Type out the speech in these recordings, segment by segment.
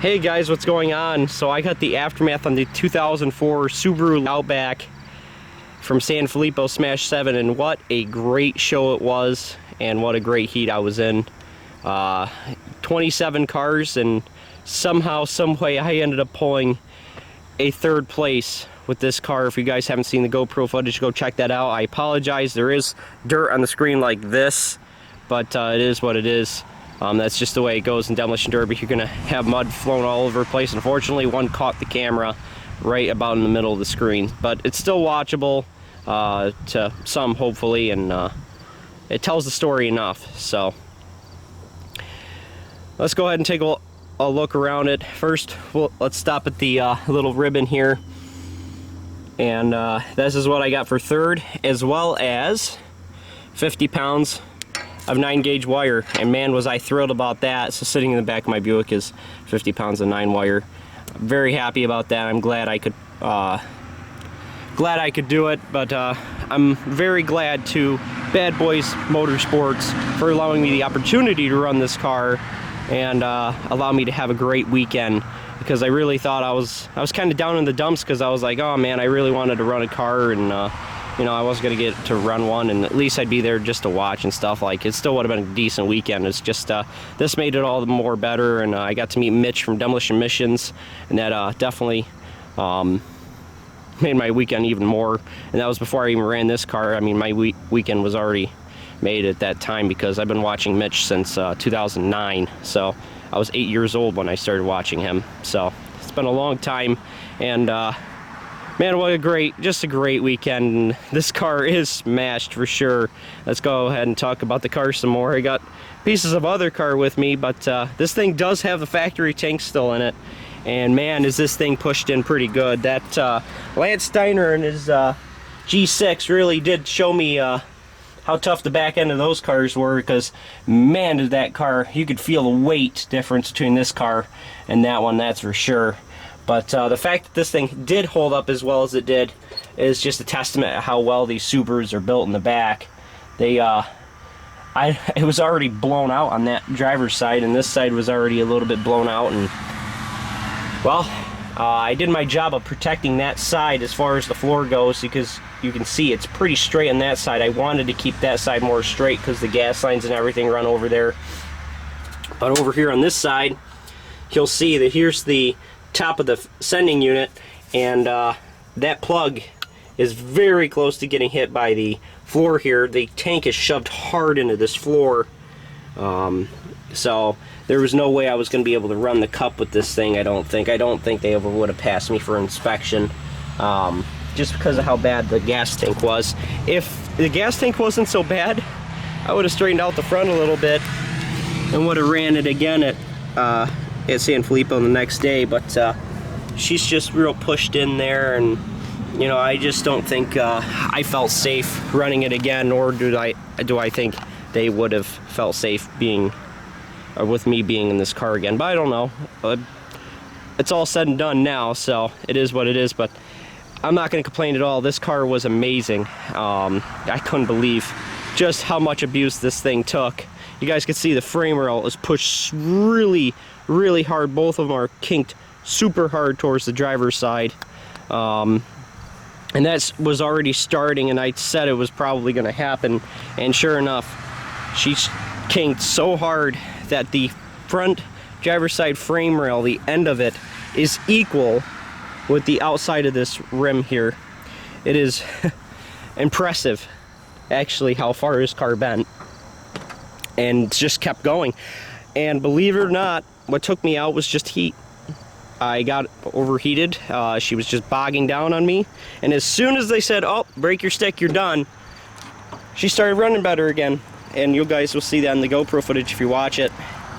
Hey guys, what's going on? So I got the aftermath on the 2004 Subaru Outback from Sanfilippo Smash 7, and what a great show it was, and what a great heat I was in. 27 cars, and somehow, some way, I ended up pulling a third place with this car. If you guys haven't seen the GoPro footage, go check that out. I apologize, there is dirt on the screen like this, but it is what it is. That's just the way it goes in Demolition Derby. You're gonna have mud flown all over the place. Unfortunately, one caught the camera right about in the middle of the screen, but it's still watchable to some, hopefully, and it tells the story enough. So let's go ahead and take a look around it. First, let's stop at the little ribbon here, and this is what I got for third, as well as 50 pounds of 9-gauge wire, and man, was I thrilled about that. So sitting in the back of my Buick is 50 pounds of 9 wire. I'm very happy about that. I'm glad I could do it, but I'm very glad to Bad Boys Motorsports for allowing me the opportunity to run this car and allow me to have a great weekend, because I really thought I was kind of down in the dumps, because I was like, oh man, I really wanted to run a car, and you know, I wasn't gonna get to run one, and at least I'd be there just to watch and stuff. Like, it still would have been a decent weekend. It's just this made it all the more better, and I got to meet Mitch from Demolition Missions, and that definitely made my weekend even more. And that was before I even ran this car. I mean, my weekend was already made at that time, because I've been watching Mitch since 2009. So I was 8 years old when I started watching him. So it's been a long time, and man, what just a great weekend. This car is smashed for sure. Let's go ahead and talk about the car some more. I got pieces of other car with me, but this thing does have the factory tank still in it. And man, is this thing pushed in pretty good. That Lance Steiner and his G6 really did show me how tough the back end of those cars were, because man, did that car, you could feel the weight difference between this car and that one, that's for sure. But the fact that this thing did hold up as well as it did is just a testament to how well these Subarus are built in the back. They, it was already blown out on that driver's side, and this side was already a little bit blown out. And well, I did my job of protecting that side as far as the floor goes, because you can see it's pretty straight on that side. I wanted to keep that side more straight because the gas lines and everything run over there. But over here on this side, you'll see that here's the top of the sending unit, and that plug is very close to getting hit by the floor here. The tank is shoved hard into this floor, so there was no way I was going to be able to run the cup with this thing. I don't think they ever would have passed me for inspection, just because of how bad the gas tank was. If the gas tank wasn't so bad, I would have straightened out the front a little bit and would have ran it again at Sanfilippo the next day. But she's just real pushed in there, and you know, I just don't think I felt safe running it again, nor do I think they would have felt safe being with me being in this car again. But I don't know. It's all said and done now, so it is what it is. But I'm not going to complain at all. This car was amazing. I couldn't believe just how much abuse this thing took. You guys can see the frame rail is pushed really hard. Both of them are kinked super hard towards the driver's side, and that was already starting, and I said it was probably going to happen, and sure enough, she's kinked so hard that the front driver's side frame rail, the end of it, is equal with the outside of this rim here. It is impressive actually how far this car bent, and just kept going. And believe it or not, what took me out was just heat. I got overheated. She was just bogging down on me, and as soon as they said, oh, break your stick, you're done, she started running better again. And you guys will see that in the GoPro footage if you watch it.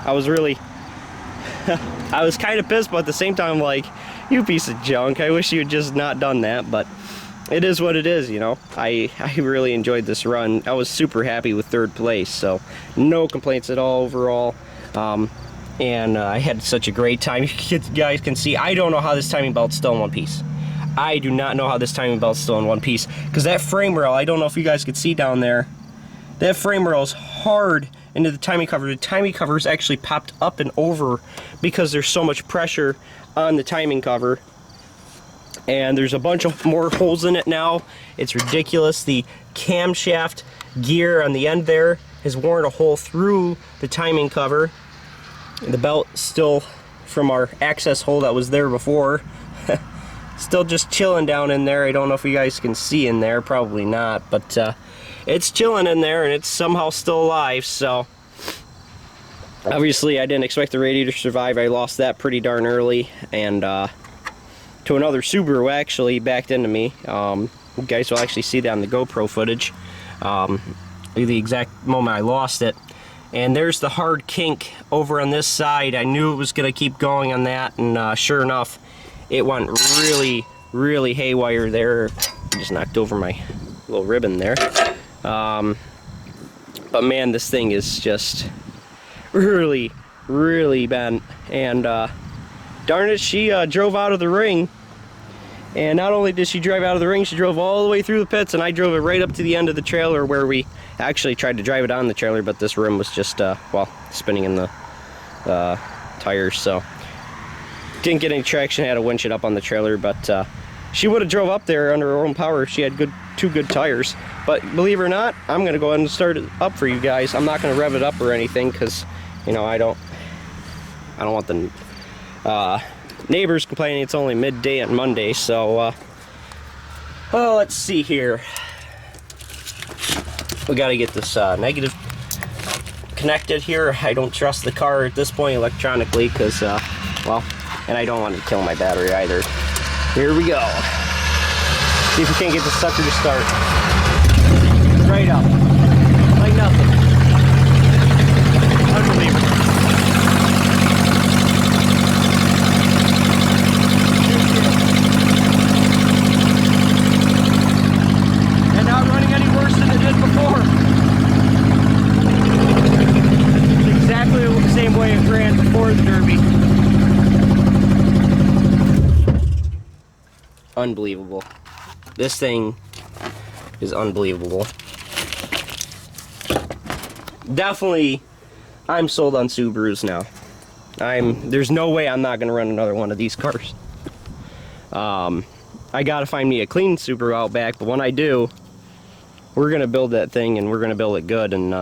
I was really I was kind of pissed, but at the same time, like, you piece of junk, I wish you had just not done that. But it is what it is, you know. I really enjoyed this run. I was super happy with third place, so no complaints at all overall. And I had such a great time. You guys can see, I don't know how this timing belt's still in one piece. I do not know how this timing belt's still in one piece, because that frame rail, I don't know if you guys could see down there, that frame rail is hard into the timing cover. The timing cover is actually popped up and over because there's so much pressure on the timing cover. And there's a bunch of more holes in it now. It's ridiculous. The camshaft gear on the end there has worn a hole through the timing cover. The belt still from our access hole that was there before. Still just chilling down in there. I don't know if you guys can see in there, probably not, but it's chilling in there and it's somehow still alive. So obviously I didn't expect the radiator to survive. I lost that pretty darn early, and to another Subaru actually backed into me. You guys will actually see that on the GoPro footage, the exact moment I lost it. And there's the hard kink over on this side. I knew it was going to keep going on that, and sure enough, it went really haywire there. I just knocked over my little ribbon there. But man, this thing is just really bent. And darn it, she drove out of the ring. And not only did she drive out of the ring, she drove all the way through the pits, and I drove it right up to the end of the trailer where we actually tried to drive it on the trailer, but this rim was just, well, spinning in the tires, so didn't get any traction. Had to winch it up on the trailer, but she would have drove up there under her own power if she had two good tires. But believe it or not, I'm going to go ahead and start it up for you guys. I'm not going to rev it up or anything because, you know, I don't want the neighbors complaining it's only midday on Monday. So oh, let's see here. We got to get this negative connected here. I don't trust the car at this point electronically because well, and I don't want to kill my battery either. Here we go. See if we can't get the sucker to start. Right up, like nothing. Unbelievable. Before. It's exactly the same way it ran before the Derby. Unbelievable. This thing is unbelievable. Definitely, I'm sold on Subarus now. There's no way I'm not gonna run another one of these cars. I gotta find me a clean Subaru Outback, but when I do, we're gonna build that thing, and we're gonna build it good, and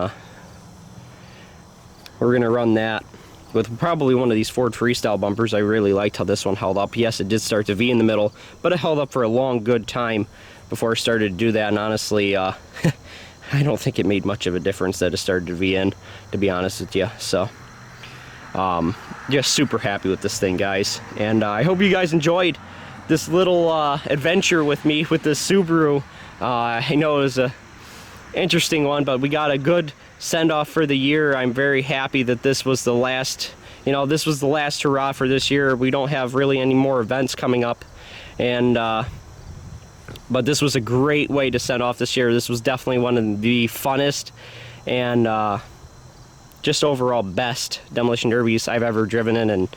we're gonna run that with probably one of these Ford Freestyle bumpers. I really liked how this one held up. Yes, it did start to V in the middle, but it held up for a long, good time before I started to do that, and honestly, I don't think it made much of a difference that it started to V in, to be honest with you. So, just super happy with this thing, guys, and I hope you guys enjoyed this little adventure with me with this Subaru. I know it was a interesting one, but we got a good send-off for the year. I'm very happy that this was the last, this was the last hurrah for this year. We don't have really any more events coming up, and but this was a great way to send off this year. This was definitely one of the funnest and just overall best demolition derbies I've ever driven in, and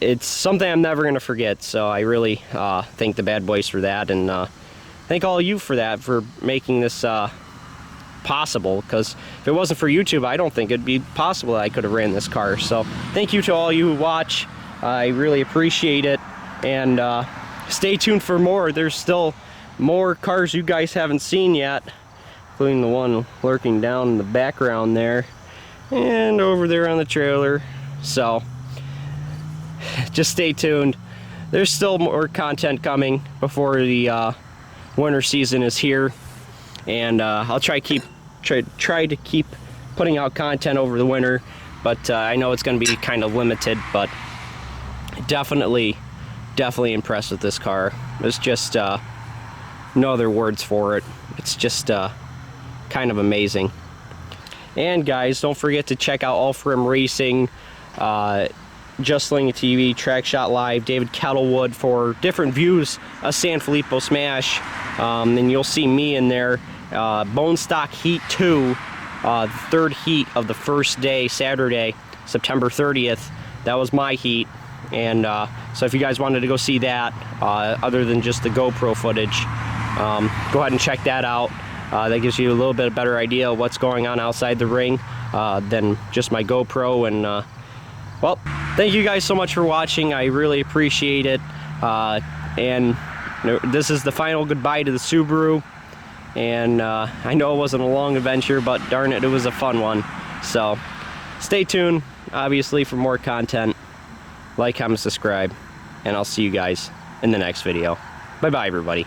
it's something I'm never going to forget. So I really thank the bad boys for that, and thank all of you for that, for making this possible, because if it wasn't for YouTube, I don't think it'd be possible that I could have ran this car. So thank you to all you who watch. I really appreciate it, and stay tuned for more. There's still more cars you guys haven't seen yet, including the one lurking down in the background there and over there on the trailer. So just stay tuned. There's still more content coming before the winter season is here, and I'll try to keep putting out content over the winter, but I know it's going to be kind of limited. But definitely impressed with this car. There's just no other words for it. It's just kind of amazing. And guys, don't forget to check out All For Him Racing, Just Sling TV, Track Shot Live, David Kettlewood for different views of Sanfilippo Smash. And you'll see me in there. Bone Stock Heat 2, the third heat of the first day, Saturday, September 30th. That was my heat. And so if you guys wanted to go see that, other than just the GoPro footage, go ahead and check that out. That gives you a little bit better idea of what's going on outside the ring. than just my GoPro. And well, thank you guys so much for watching. I really appreciate it. And this is the final goodbye to the Subaru. And I know it wasn't a long adventure, but darn it, it was a fun one. So stay tuned, obviously, for more content. Like, comment, subscribe, and I'll see you guys in the next video. Bye-bye, everybody.